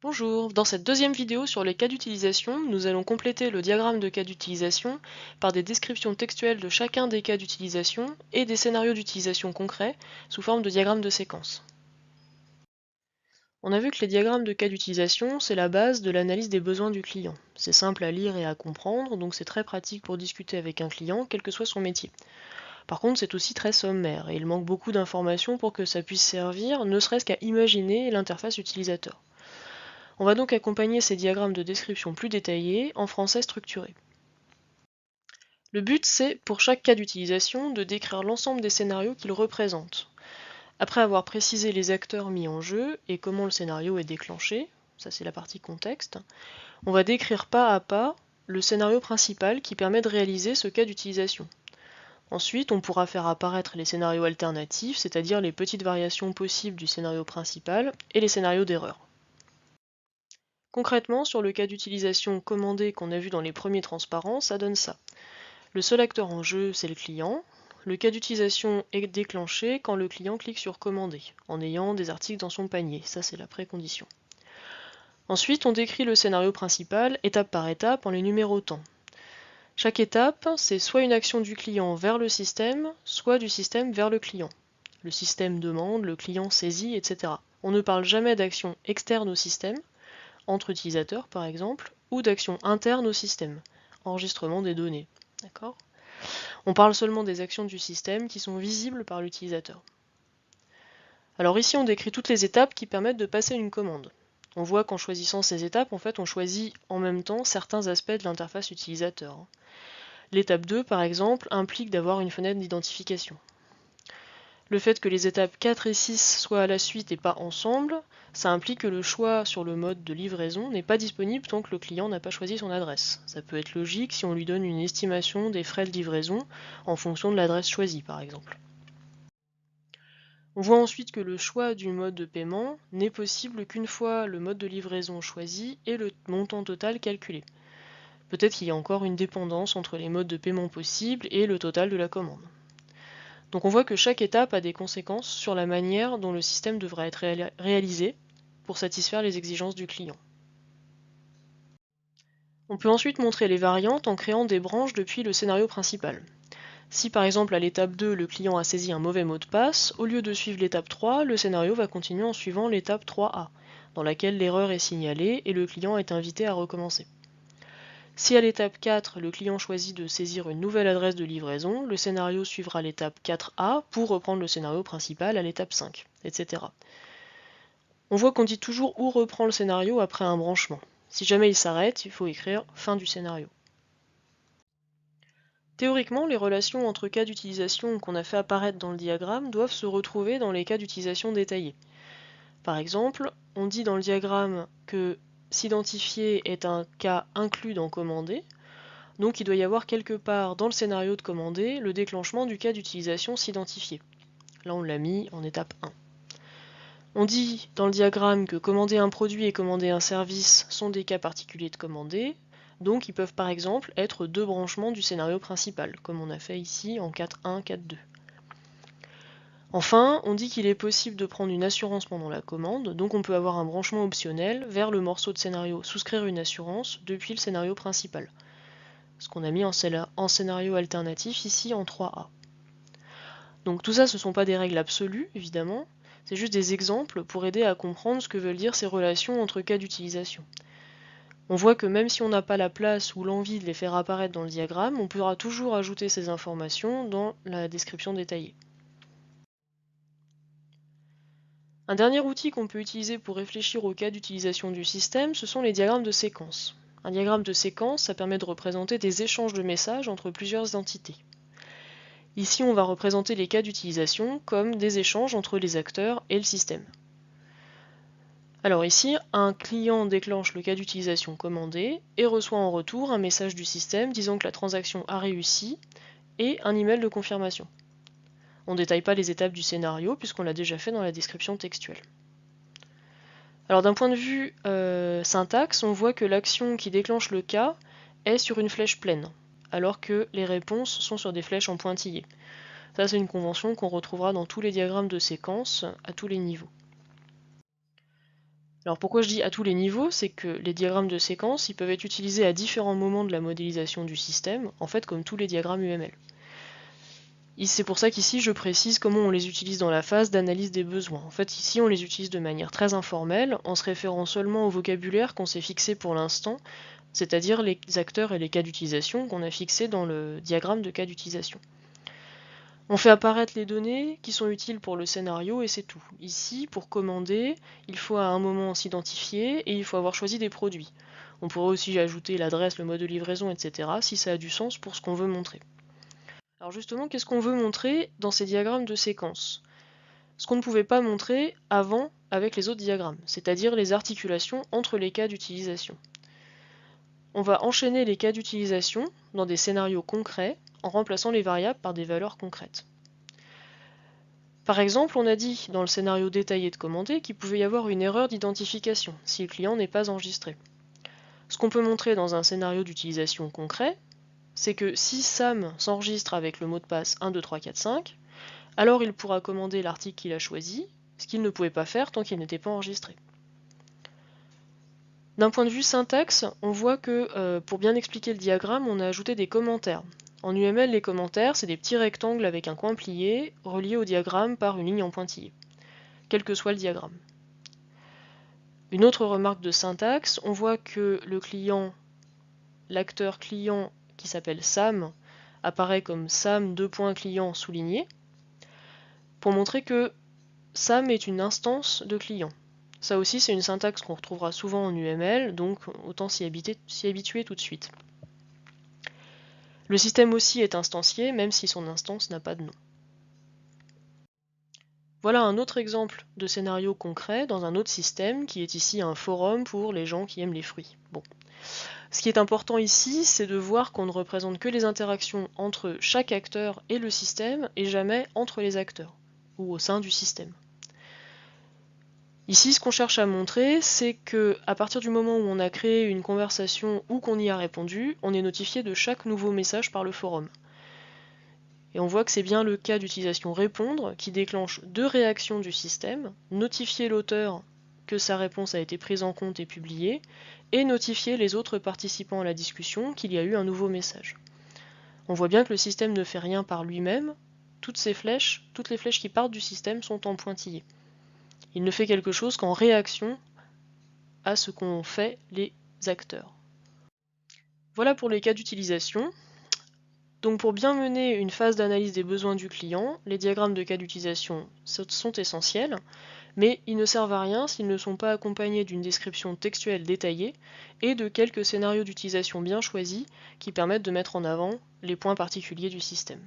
Bonjour, dans cette deuxième vidéo sur les cas d'utilisation, nous allons compléter le diagramme de cas d'utilisation par des descriptions textuelles de chacun des cas d'utilisation et des scénarios d'utilisation concrets sous forme de diagramme de séquence. On a vu que les diagrammes de cas d'utilisation, c'est la base de l'analyse des besoins du client. C'est simple à lire et à comprendre, donc c'est très pratique pour discuter avec un client, quel que soit son métier. Par contre, c'est aussi très sommaire et il manque beaucoup d'informations pour que ça puisse servir, ne serait-ce qu'à imaginer l'interface utilisateur. On va donc accompagner ces diagrammes de description plus détaillés en français structuré. Le but, c'est, pour chaque cas d'utilisation, de décrire l'ensemble des scénarios qu'ils représentent. Après avoir précisé les acteurs mis en jeu et comment le scénario est déclenché, ça c'est la partie contexte, on va décrire pas à pas le scénario principal qui permet de réaliser ce cas d'utilisation. Ensuite, on pourra faire apparaître les scénarios alternatifs, c'est-à-dire les petites variations possibles du scénario principal et les scénarios d'erreur. Concrètement, sur le cas d'utilisation commandé qu'on a vu dans les premiers transparents, ça donne ça. Le seul acteur en jeu, c'est le client. Le cas d'utilisation est déclenché quand le client clique sur commander, en ayant des articles dans son panier. Ça, c'est la précondition. Ensuite, on décrit le scénario principal, étape par étape, en les numérotant. Chaque étape, c'est soit une action du client vers le système, soit du système vers le client. Le système demande, le client saisit, etc. On ne parle jamais d'action externe au système, entre utilisateurs par exemple, ou d'actions internes au système, enregistrement des données. D'accord ? On parle seulement des actions du système qui sont visibles par l'utilisateur. Alors ici on décrit toutes les étapes qui permettent de passer une commande. On voit qu'en choisissant ces étapes, en fait, on choisit en même temps certains aspects de l'interface utilisateur. L'étape 2, par exemple, implique d'avoir une fenêtre d'identification. Le fait que les étapes 4 et 6 soient à la suite et pas ensemble, ça implique que le choix sur le mode de livraison n'est pas disponible tant que le client n'a pas choisi son adresse. Ça peut être logique si on lui donne une estimation des frais de livraison en fonction de l'adresse choisie par exemple. On voit ensuite que le choix du mode de paiement n'est possible qu'une fois le mode de livraison choisi et le montant total calculé. Peut-être qu'il y a encore une dépendance entre les modes de paiement possibles et le total de la commande. Donc on voit que chaque étape a des conséquences sur la manière dont le système devra être réalisé pour satisfaire les exigences du client. On peut ensuite montrer les variantes en créant des branches depuis le scénario principal. Si par exemple à l'étape 2 le client a saisi un mauvais mot de passe, au lieu de suivre l'étape 3, le scénario va continuer en suivant l'étape 3A, dans laquelle l'erreur est signalée et le client est invité à recommencer. Si à l'étape 4, le client choisit de saisir une nouvelle adresse de livraison, le scénario suivra l'étape 4A pour reprendre le scénario principal à l'étape 5, etc. On voit qu'on dit toujours où reprend le scénario après un branchement. Si jamais il s'arrête, il faut écrire fin du scénario. Théoriquement, les relations entre cas d'utilisation qu'on a fait apparaître dans le diagramme doivent se retrouver dans les cas d'utilisation détaillés. Par exemple, on dit dans le diagramme que s'identifier est un cas inclus dans commander, donc il doit y avoir quelque part dans le scénario de commander le déclenchement du cas d'utilisation s'identifier. Là on l'a mis en étape 1. On dit dans le diagramme que commander un produit et commander un service sont des cas particuliers de commander, donc ils peuvent par exemple être deux branchements du scénario principal, comme on a fait ici en 4.1, 4.2. Enfin, on dit qu'il est possible de prendre une assurance pendant la commande, donc on peut avoir un branchement optionnel vers le morceau de scénario souscrire une assurance depuis le scénario principal. Ce qu'on a mis en scénario alternatif ici en 3A. Donc tout ça, ce ne sont pas des règles absolues, évidemment, c'est juste des exemples pour aider à comprendre ce que veulent dire ces relations entre cas d'utilisation. On voit que même si on n'a pas la place ou l'envie de les faire apparaître dans le diagramme, on pourra toujours ajouter ces informations dans la description détaillée. Un dernier outil qu'on peut utiliser pour réfléchir aux cas d'utilisation du système, ce sont les diagrammes de séquence. Un diagramme de séquence, ça permet de représenter des échanges de messages entre plusieurs entités. Ici, on va représenter les cas d'utilisation comme des échanges entre les acteurs et le système. Alors ici, un client déclenche le cas d'utilisation commandé et reçoit en retour un message du système disant que la transaction a réussi et un email de confirmation. On ne détaille pas les étapes du scénario puisqu'on l'a déjà fait dans la description textuelle. Alors d'un point de vue syntaxe, on voit que l'action qui déclenche le cas est sur une flèche pleine, alors que les réponses sont sur des flèches en pointillés. Ça, c'est une convention qu'on retrouvera dans tous les diagrammes de séquence à tous les niveaux. Alors pourquoi je dis à tous les niveaux, c'est que les diagrammes de séquence, ils peuvent être utilisés à différents moments de la modélisation du système, en fait comme tous les diagrammes UML. C'est pour ça qu'ici je précise comment on les utilise dans la phase d'analyse des besoins. En fait ici on les utilise de manière très informelle, en se référant seulement au vocabulaire qu'on s'est fixé pour l'instant, c'est-à-dire les acteurs et les cas d'utilisation qu'on a fixés dans le diagramme de cas d'utilisation. On fait apparaître les données qui sont utiles pour le scénario et c'est tout. Ici, pour commander, il faut à un moment s'identifier et il faut avoir choisi des produits. On pourrait aussi ajouter l'adresse, le mode de livraison, etc. si ça a du sens pour ce qu'on veut montrer. Alors justement, qu'est-ce qu'on veut montrer dans ces diagrammes de séquence? Ce qu'on ne pouvait pas montrer avant avec les autres diagrammes, c'est-à-dire les articulations entre les cas d'utilisation. On va enchaîner les cas d'utilisation dans des scénarios concrets en remplaçant les variables par des valeurs concrètes. Par exemple, on a dit dans le scénario détaillé de commander qu'il pouvait y avoir une erreur d'identification si le client n'est pas enregistré. Ce qu'on peut montrer dans un scénario d'utilisation concret, c'est que si Sam s'enregistre avec le mot de passe 1, 2, 3, 4, 5, alors il pourra commander l'article qu'il a choisi, ce qu'il ne pouvait pas faire tant qu'il n'était pas enregistré. D'un point de vue syntaxe, on voit que pour bien expliquer le diagramme, on a ajouté des commentaires. En UML, les commentaires, c'est des petits rectangles avec un coin plié, reliés au diagramme par une ligne en pointillé, quel que soit le diagramme. Une autre remarque de syntaxe, on voit que le client, l'acteur client qui s'appelle Sam, apparaît comme Sam client souligné, pour montrer que Sam est une instance de client. Ça aussi, c'est une syntaxe qu'on retrouvera souvent en UML, donc autant s'y habituer tout de suite. Le système aussi est instancié, même si son instance n'a pas de nom. Voilà un autre exemple de scénario concret dans un autre système qui est ici un forum pour les gens qui aiment les fruits. Bon. Ce qui est important ici, c'est de voir qu'on ne représente que les interactions entre chaque acteur et le système et jamais entre les acteurs ou au sein du système. Ici, ce qu'on cherche à montrer, c'est que à partir du moment où on a créé une conversation ou qu'on y a répondu, on est notifié de chaque nouveau message par le forum. Et on voit que c'est bien le cas d'utilisation répondre qui déclenche deux réactions du système, notifier l'auteur que sa réponse a été prise en compte et publiée, et notifier les autres participants à la discussion qu'il y a eu un nouveau message. On voit bien que le système ne fait rien par lui-même, toutes les flèches qui partent du système sont en pointillé. Il ne fait quelque chose qu'en réaction à ce qu'ont fait les acteurs. Voilà pour les cas d'utilisation. Donc pour bien mener une phase d'analyse des besoins du client, les diagrammes de cas d'utilisation sont essentiels, mais ils ne servent à rien s'ils ne sont pas accompagnés d'une description textuelle détaillée et de quelques scénarios d'utilisation bien choisis qui permettent de mettre en avant les points particuliers du système.